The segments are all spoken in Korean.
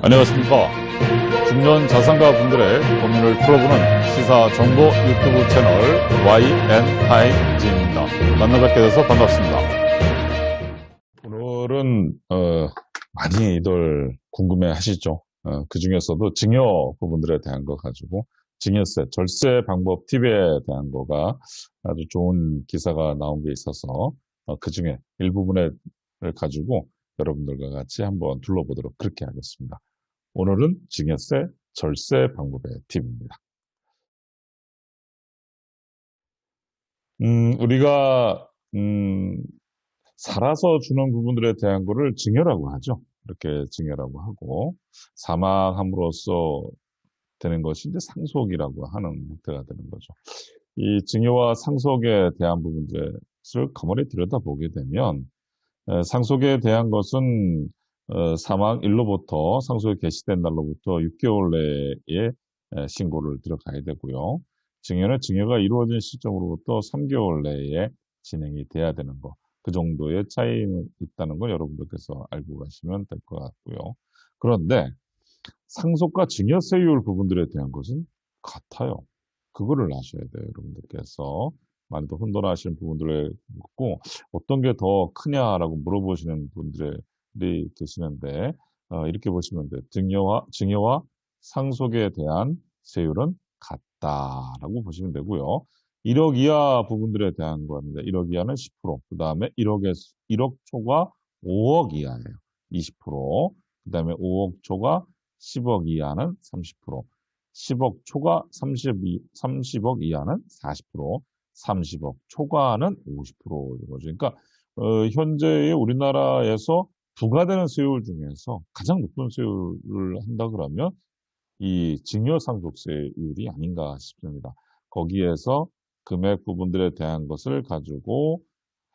안녕하십니까. 중년 자산가 분들의 고민을 풀어보는 시사 정보 유튜브 채널 YN타임즈입니다. 만나 뵙게 돼서 반갑습니다. 오늘은 많이들 궁금해 하시죠. 그 중에서도 증여 부분들에 대한 거 가지고 증여세, 절세 방법 팁에 대한 거가 아주 좋은 기사가 나온 게 있어서 그 중에 일부분을 가지고 여러분들과 같이 한번 둘러보도록 그렇게 하겠습니다. 오늘은 증여세, 절세 방법의 팁입니다. 우리가 살아서 주는 부분들에 대한 거를 증여라고 하죠. 이렇게 증여라고 하고 사망함으로써 되는 것이 이제 상속이라고 하는 형태가 되는 거죠. 이 증여와 상속에 대한 부분들을 가만히 들여다보게 되면 상속에 대한 것은 사망일로부터 상속이 개시된 날로부터 6개월 내에 신고를 들어가야 되고요. 증여는 증여가 이루어진 시점으로부터 3개월 내에 진행이 돼야 되는 거. 그 정도의 차이는 있다는 걸 여러분들께서 알고 가시면 될 것 같고요. 그런데 상속과 증여세율 부분들에 대한 것은 같아요. 그거를 아셔야 돼요, 여러분들께서. 많이들 혼돈하시는 부분들을 묻고 어떤 게 더 크냐라고 물어보시는 분들이 계시는데 이렇게 보시면 돼요. 증여와 상속에 대한 세율은 같다라고 보시면 되고요. 1억 이하 부분들에 대한 겁니다. 1억 이하는 10%, 그 다음에 1억 초과 5억 이하예요. 20%, 그 다음에 5억 초과 10억 이하는 30%, 10억 초과 30억 이하는 40%, 30억 초과는 50%인 거죠. 그러니까 현재의 우리나라에서 부과되는 세율 중에서 가장 높은 세율을 한다 그러면 이 증여상속세율이 아닌가 싶습니다. 거기에서 금액 부분들에 대한 것을 가지고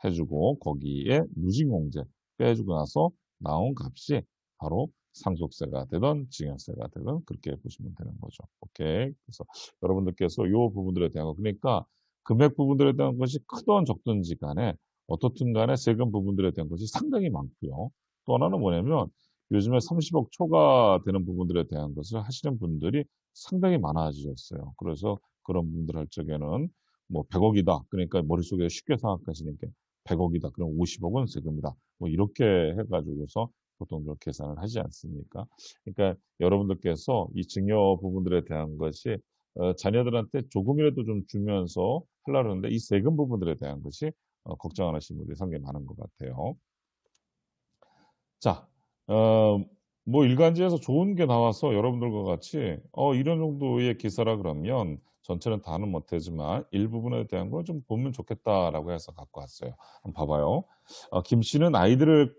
해주고 거기에 누진공제 빼주고 나서 나온 값이 바로 상속세가 되든 증여세가 되든 그렇게 보시면 되는 거죠. 오케이. 그래서 여러분들께서 이 부분들에 대한 거 그러니까 금액 부분들에 대한 것이 크든 적든지 간에 어떻든 간에 세금 부분들에 대한 것이 상당히 많고요. 또 하나는 뭐냐면 요즘에 30억 초과되는 부분들에 대한 것을 하시는 분들이 상당히 많아지셨어요. 그래서 그런 분들 할 적에는 뭐 100억이다. 그러니까 머릿속에 쉽게 생각하시니까 100억이다. 그럼 50억은 세금이다. 뭐 이렇게 해가지고서 보통 좀 계산을 하지 않습니까? 그러니까 여러분들께서 이 증여 부분들에 대한 것이 자녀들한테 조금이라도 좀 주면서 하려고 하는데 이 세금 부분들에 대한 것이 걱정 안 하시는 분들이 상당히 많은 것 같아요. 자, 뭐 일간지에서 좋은 게 나와서 여러분들과 같이 이런 정도의 기사라 그러면 전체는 다는 못하지만 일부분에 대한 걸 좀 보면 좋겠다라고 해서 갖고 왔어요. 한번 봐봐요. 김 씨는 아이들이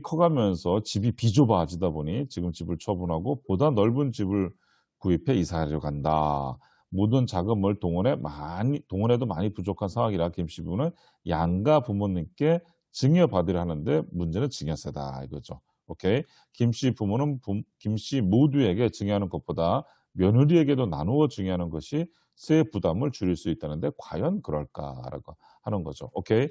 커가면서 집이 비좁아지다 보니 지금 집을 처분하고 보다 넓은 집을 구입해 이사하려고 한다. 모든 자금을 동원해도 많이 부족한 상황이라 김 씨부는 양가 부모님께 증여받으려 하는데 문제는 증여세다 이거죠. 오케이. 김씨 부모는 김씨 모두에게 증여하는 것보다 며느리에게도 나누어 증여하는 것이 세 부담을 줄일 수 있다는데 과연 그럴까라고 하는 거죠. 오케이.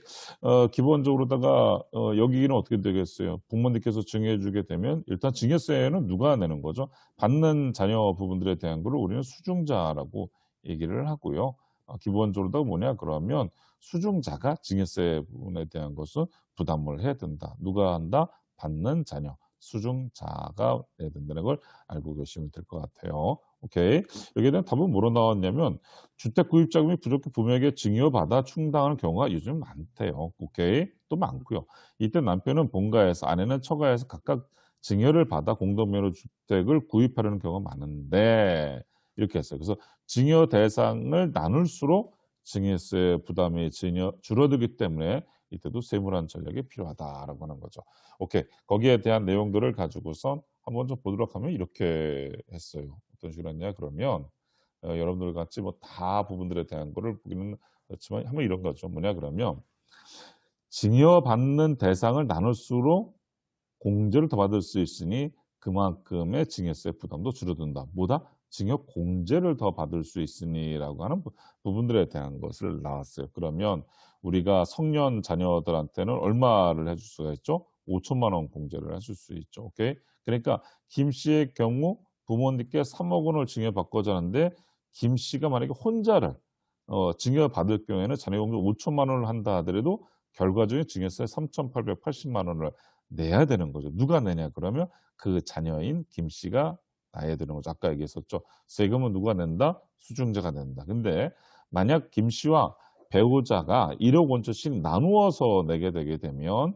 기본적으로다가 여기는 어떻게 되겠어요? 부모님께서 증여해 주게 되면 일단 증여세는 누가 내는 거죠? 받는 자녀 부분들에 대한 거를 우리는 수중자라고 얘기를 하고요. 기본적으로 뭐냐 그러면 수중자가 증여세 부분에 대한 것은 부담을 해야 된다. 누가 한다? 받는 자녀. 수중자가 해야 된다는 걸 알고 계시면 될 것 같아요. 오케이. 여기에 대한 답은 뭐로 나왔냐면 주택 구입 자금이 부족해 부모에게 증여받아 충당하는 경우가 요즘 많대요. 오케이. 또 많고요. 이때 남편은 본가에서 아내는 처가에서 각각 증여를 받아 공동묘로 주택을 구입하려는 경우가 많은데 이렇게 했어요. 그래서 증여 대상을 나눌수록 증여세 부담이 줄어들기 때문에 이때도 세무란 전략이 필요하다라고 하는 거죠. 오케이. 거기에 대한 내용들을 가지고선 한번 좀 보도록 하면 이렇게 했어요. 어떤 식으로 했냐 그러면 여러분들 같이 뭐 다 부분들에 대한 거를 보기는 그렇지만 한번 이런 거죠. 뭐냐 그러면 증여받는 대상을 나눌수록 공제를 더 받을 수 있으니 그만큼의 증여세 부담도 줄어든다. 뭐다? 증여 공제를 더 받을 수 있으니라고 하는 부분들에 대한 것을 나왔어요. 그러면 우리가 성년 자녀들한테는 얼마를 해줄 수가 있죠? 5천만 원 공제를 하실 수 있죠. 오케이? 그러니까 김 씨의 경우 부모님께 3억 원을 증여받고자 하는데 김 씨가 만약에 혼자를 증여받을 경우에는 자녀 공제 5천만 원을 한다 하더라도 결과적인 증여세 3,880만 원을 내야 되는 거죠. 누가 내냐 그러면 그 자녀인 김 씨가 내야 되는 거죠. 아까 얘기했었죠. 세금은 누가 낸다? 수증자가 낸다. 근데 만약 김 씨와 배우자가 1억 원짜리씩 나누어서 내게 되게 되면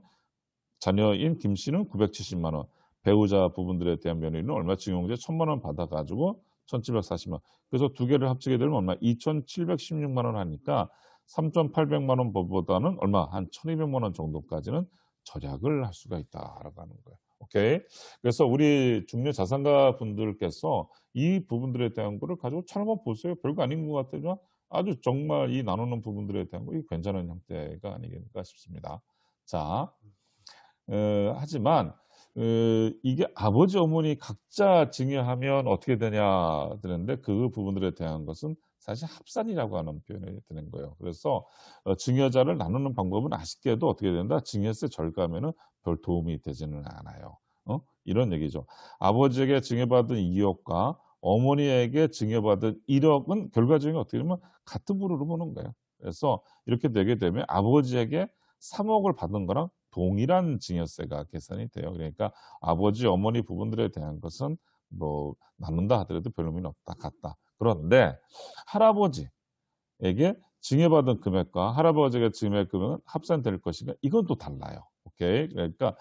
자녀인 김 씨는 970만 원, 배우자 부분들에 대한 면허는 얼마 증여공제 1,000만 원 받아가지고 1,740만 원. 그래서 두 개를 합치게 되면 얼마? 2,716만 원 하니까 3,800만 원 법보다는 얼마? 한 1,200만 원 정도까지는 절약을 할 수가 있다라고 하는 거예요. 오케이. 그래서 우리 중요 자산가 분들께서 이 부분들에 대한 거를 가지고 잘 한번 보세요. 별거 아닌 것 같지만 아주 정말 이 나누는 부분들에 대한 거 괜찮은 형태가 아니겠는가 싶습니다. 자, 하지만 이게 아버지 어머니 각자 증여하면 어떻게 되냐 되는데 그 부분들에 대한 것은 사실 합산이라고 하는 표현이 되는 거예요. 그래서 증여자를 나누는 방법은 아쉽게도 어떻게 된다? 증여세 절감에는 별 도움이 되지는 않아요. 이런 얘기죠. 아버지에게 증여받은 2억과 어머니에게 증여받은 1억은 결과적인 어떻게 보면 같은 부류로 보는 거예요. 그래서 이렇게 되게 되면 아버지에게 3억을 받은 거랑 동일한 증여세가 계산이 돼요. 그러니까 아버지, 어머니 부분들에 대한 것은 뭐 나눈다 하더라도 별 의미는 없다, 같다. 그런데 할아버지에게 증여받은 금액과 할아버지에게 증여받은 금액은 합산될 것인가? 이건 또 달라요. 오케이. 그러니까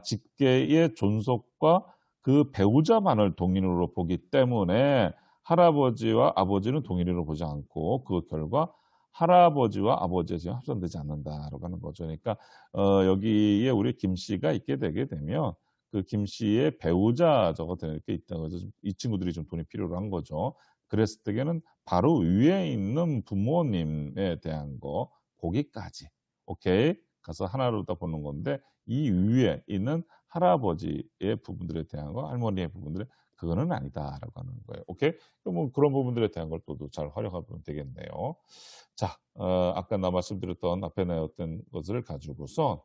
직계의 존속과 그 배우자만을 동일으로 보기 때문에 할아버지와 아버지는 동일으로 보지 않고 그 결과 할아버지와 아버지의 지금 합산되지 않는다라고 하는 거죠. 그러니까 여기에 우리 김 씨가 있게 되게 되면 그 김 씨의 배우자 저거 이렇게 있다고 해서 이 친구들이 좀 돈이 필요로 한 거죠. 그랬을 때에는 바로 위에 있는 부모님에 대한 거 거기까지 오케이 가서 하나로 다 보는 건데 이 위에 있는 할아버지의 부분들에 대한 거 할머니의 부분들에 그거는 아니다라고 하는 거예요. 오케이? 뭐 그런 부분들에 대한 걸 또 잘 활용하면 되겠네요. 자, 아까 나 말씀드렸던 앞에 나왔던 것을 가지고서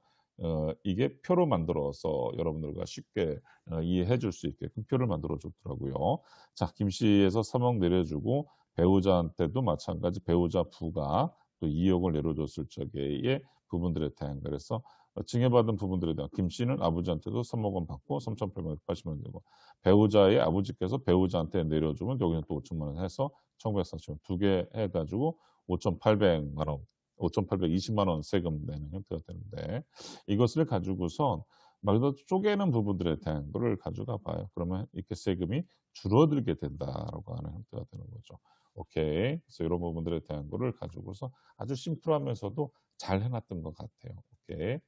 이게 표로 만들어서 여러분들과 쉽게 이해해 줄 수 있게끔 표를 만들어 줬더라고요. 자, 김씨에서 3억 내려주고 배우자한테도 마찬가지 배우자 부가 또 2억을 내려줬을 적의 부분들에 대한 그래서 증여받은 부분들에 대한 김씨는 아버지한테도 3억 원 받고 3,880만 원 되고 배우자의 아버지께서 배우자한테 내려주면 여기는 또 5천만 원 해서 1,940만 원 두 개 해가지고 5,800만 원 5,820만 원 세금 내는 형태가 되는데 이것을 가지고서 말 그대로 쪼개는 부분들에 대한 거를 가져가 봐요. 그러면 이렇게 세금이 줄어들게 된다라고 하는 형태가 되는 거죠. 오케이. 그래서 이런 부분들에 대한 거를 가지고서 아주 심플하면서도 잘 해놨던 것 같아요. 오케이.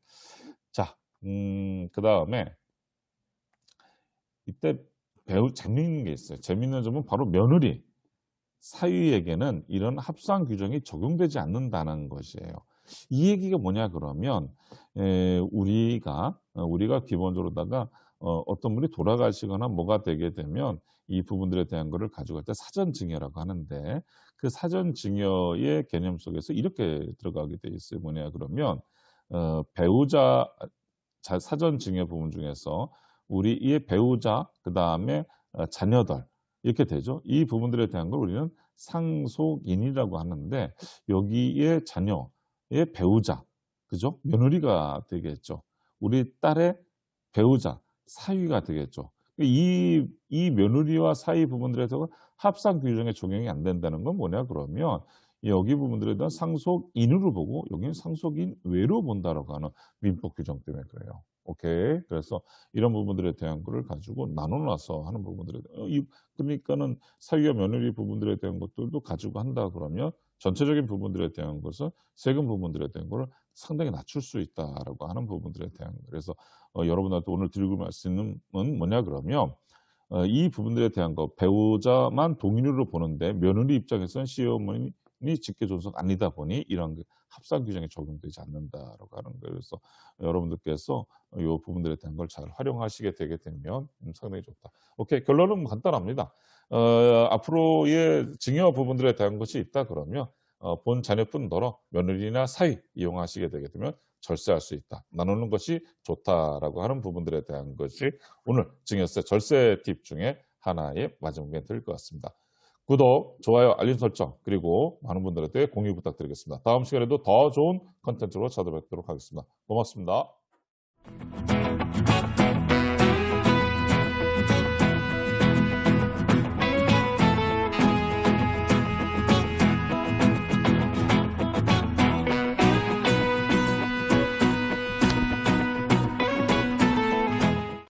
자, 그 다음에 이때 배우 재미있는 게 있어요. 재미있는 점은 바로 며느리 사위에게는 이런 합산 규정이 적용되지 않는다는 것이에요. 이 얘기가 뭐냐 그러면 우리가 기본적으로다가 어떤 분이 돌아가시거나 뭐가 되게 되면 이 부분들에 대한 거를 가져갈 때 사전 증여라고 하는데 그 사전 증여의 개념 속에서 이렇게 들어가게 돼 있어요. 뭐냐 그러면 배우자 사전 증여 부분 중에서 우리의 배우자 그다음에 자녀들 이렇게 되죠. 이 부분들에 대한 걸 우리는 상속인이라고 하는데 여기에 자녀의 배우자, 그죠? 며느리가 되겠죠. 우리 딸의 배우자, 사위가 되겠죠. 이 며느리와 사위 부분들에 대해서 합산 규정에 적용이 안 된다는 건 뭐냐 그러면 여기 부분들에 대한 상속인으로 보고 여기는 상속인 외로 본다라고 하는 민법 규정 때문에 그래요. 오케이. 그래서 이런 부분들에 대한 거를 가지고 나눠놔서 하는 부분들에 그러니까는 사위와 며느리 부분들에 대한 것들도 가지고 한다 그러면 전체적인 부분들에 대한 것은 세금 부분들에 대한 거를 상당히 낮출 수 있다라고 하는 부분들에 대한 그래서 여러분한테 오늘 드리고 말씀은 뭐냐 그러면 이 부분들에 대한 거 배우자만 동일으로 보는데 며느리 입장에서는 시어머니 직계 존속 아니다 보니 이런 합산 규정에 적용되지 않는다라고 하는 거예요. 그래서 여러분들께서 이 부분들에 대한 걸 잘 활용하시게 되게 되면 상당히 좋다. 오케이. 결론은 간단합니다. 앞으로의 증여 부분들에 대한 것이 있다 그러면 본 자녀뿐더러 며느리나 사위 이용하시게 되게 되면 절세할 수 있다. 나누는 것이 좋다라고 하는 부분들에 대한 것이 오늘 증여세 절세 팁 중에 하나의 마지막 멘트일 것 같습니다. 구독, 좋아요, 알림 설정 그리고 많은 분들한테 공유 부탁드리겠습니다. 다음 시간에도 더 좋은 컨텐츠로 찾아뵙도록 하겠습니다. 고맙습니다.